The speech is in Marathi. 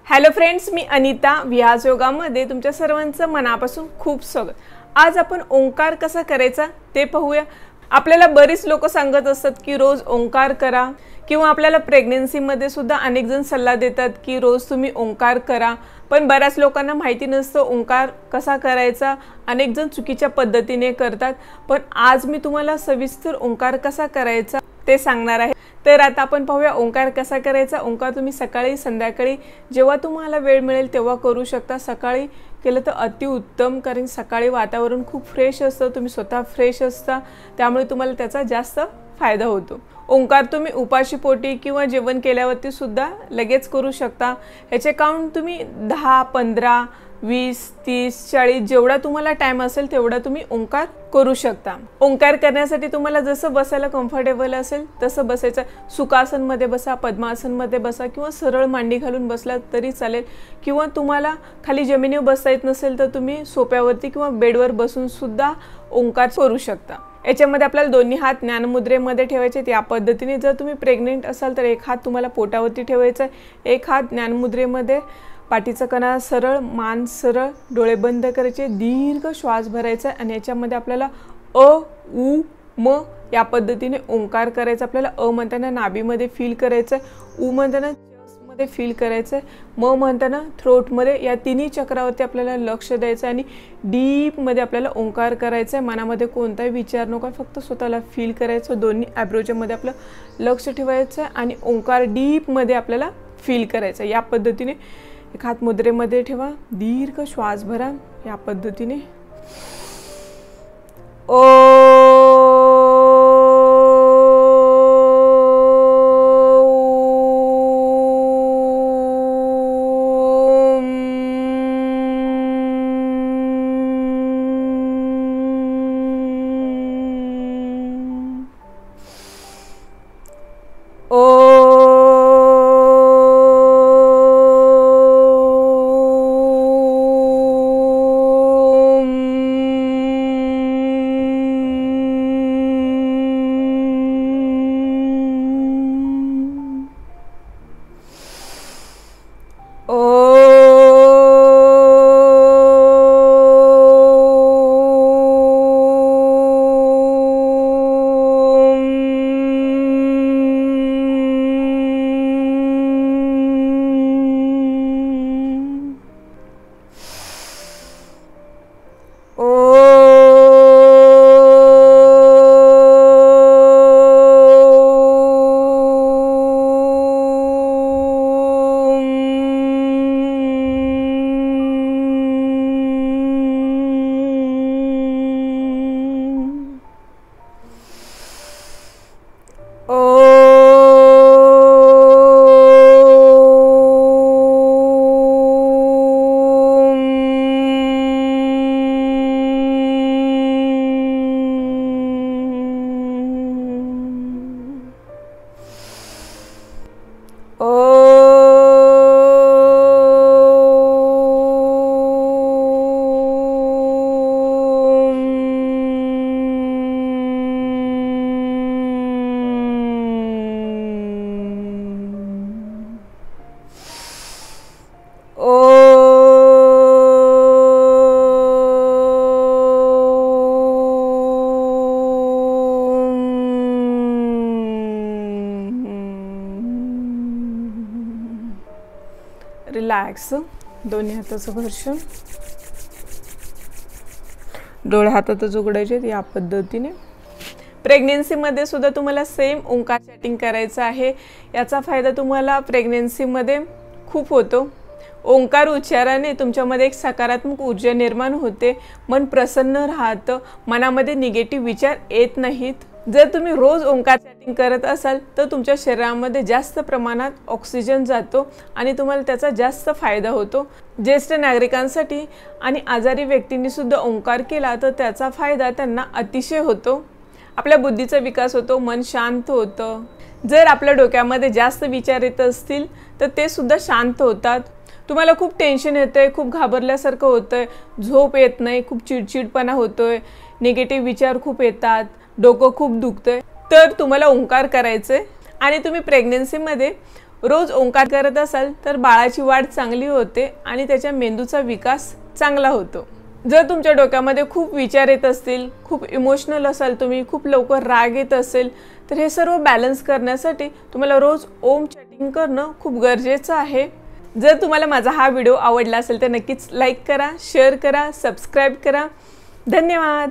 हॅलो फ्रेंड्स, मी अनिता व्यास योगामध्ये तुमच्या सर्वांचं मनापासून खूप स्वागत। आज आपण ओंकार कसा करायचा ते पाहूया। आपल्याला बरीच लोक सांगत असतात की रोज ओंकार करा, किंवा आपल्याला प्रेग्नन्सी मध्ये सुद्धा अनेक जण सल्ला देतात की रोज तुम्ही ओंकार करा, पण बऱ्याच लोकांना माहिती नसतं ओंकार कसा करायचा। अनेक जण चुकीच्या पद्धतीने करतात, पण आज मी तुम्हाला सविस्तर ओंकार कसा करायचा ते सांगणार आहे। तर आता आपण पाहूया ओंकार कसा करायचा। ओंकार तुम्ही सकाळी संध्याकाळी जेव्हा तुम्हाला वेळ मिळेल तेव्हा करू शकता। सकाळी केलं तर अतिउत्तम, कारण सकाळी वातावरण खूप फ्रेश असतं, तुम्ही स्वतः फ्रेश असता, त्यामुळे तुम्हाला त्याचा जास्त फायदा होतो। ओंकार तुम्ही उपाशी पोटी किंवा जेवण केल्यावरती सुद्धा लगेच करू शकता। याचे काउंट तुम्ही 10, 15, 20, 30, 40 जेवढा तुम्हाला टाइम असेल तेवढा तुम्ही ओंकार करू शकता। ओंकार करण्यासाठी तुम्हाला जसं बसायला कम्फर्टेबल असेल तसं बसायचं। सुखासन मध्ये बसा, पद्मासन मध्ये बसा, किंवा सरळ मांडी घालून बसला तरी चालेल, किंवा तुम्हाला खाली जमिनीवर बसता येत नसेल तर तुम्ही सोफ्यावरती किंवा बेडवर बसून सुद्धा ओंकार करू शकता। याच्यामध्ये आपल्याला दोन्ही हात ज्ञानमुद्रेमध्ये ठेवायचे। या पद्धतीने जर तुम्ही प्रेग्नेंट असाल तर एक हात तुम्हाला पोटावरती ठेवायचा आहे, एक हात ज्ञानमुद्रेमध्ये, पाठीचा कणा सरळ, मान सरळ, डोळे बंद करायचे, दीर्घ श्वास भरायचा आणि याच्यामध्ये आपल्याला अ उ म या पद्धतीने ओंकार करायचा। आपल्याला अ म्हणताना नाभीमध्ये फील करायचं, उ म्हणताना चेस्टमध्ये फील करायचं, म म्हणताना थ्रोटमध्ये, या तिन्ही चक्रावरती आपल्याला लक्ष द्यायचं आणि डीपमध्ये आपल्याला ओंकार करायचा आहे। मनामध्ये कोणताही विचार नको, फक्त स्वतःला फील करायचं। दोन्ही ॲब्रोच्यामध्ये आपलं लक्ष ठेवायचं आणि ओंकार डीपमध्ये आपल्याला फील करायचं। या पद्धतीने एक हात मुद्रेमध्ये ठेवा, दीर्घ श्वास भरा या पद्धतीने। रिलॅक्स, दोन्ही हाताचं घर्षण, डोळे हातातच उघडायचे या पद्धतीने। प्रेग्नेन्सीमध्ये सुद्धा तुम्हाला सेम ओंकार चॅटिंग करायचं आहे। याचा फायदा तुम्हाला प्रेग्नेन्सीमध्ये खूप होतो। ओंकार उच्चाराने तुमच्यामध्ये एक सकारात्मक ऊर्जा निर्माण होते, मन प्रसन्न राहतं, मनामध्ये निगेटिव्ह विचार येत नाहीत। जर तुम्ही रोज ओंकार चॅटिंग करत असाल तर तुमच्या शरीरामध्ये जास्त प्रमाणात ऑक्सिजन जातो आणि तुम्हाला त्याचा जास्त फायदा होतो। ज्येष्ठ नागरिकांसाठी आणि आजारी व्यक्तींनी सुद्धा ओंकार केला तर त्याचा फायदा त्यांना अतिशय होतो। आपल्या बुद्धीचा विकास होतो, मन शांत होतं। जर आपल्या डोक्यामध्ये जास्त विचार येत असतील तर ते सुद्धा शांत होतात। तुम्हाला खूप टेन्शन येतंय, खूप घाबरल्यासारखं होतंय, झोप येत नाही, खूप चिडचिडपणा होतोय, निगेटिव्ह विचार खूप येतात, डोकं खूप दुखतंय, तर तुम्हाला ओंकार करायचंय। आणि तुम्ही प्रेग्नन्सीमध्ये रोज ओंकार करत असाल तर बाळाची वाढ चांगली होते आणि त्याच्या मेंदूचा विकास चांगला होतो। जर तुमच्या डोक्यामध्ये खूप विचार येत असतील, खूप इमोशनल असाल तुम्ही, खूप लवकर राग येत असेल, तर हे सर्व बॅलन्स करण्यासाठी तुम्हाला रोज ओम चॅटिंग करणं खूप गरजेचं आहे। जर तुम्हाला माझा हा व्हिडिओ आवडला असेल तर नक्कीच लाईक करा, शेअर करा, सबस्क्राईब करा। धन्यवाद।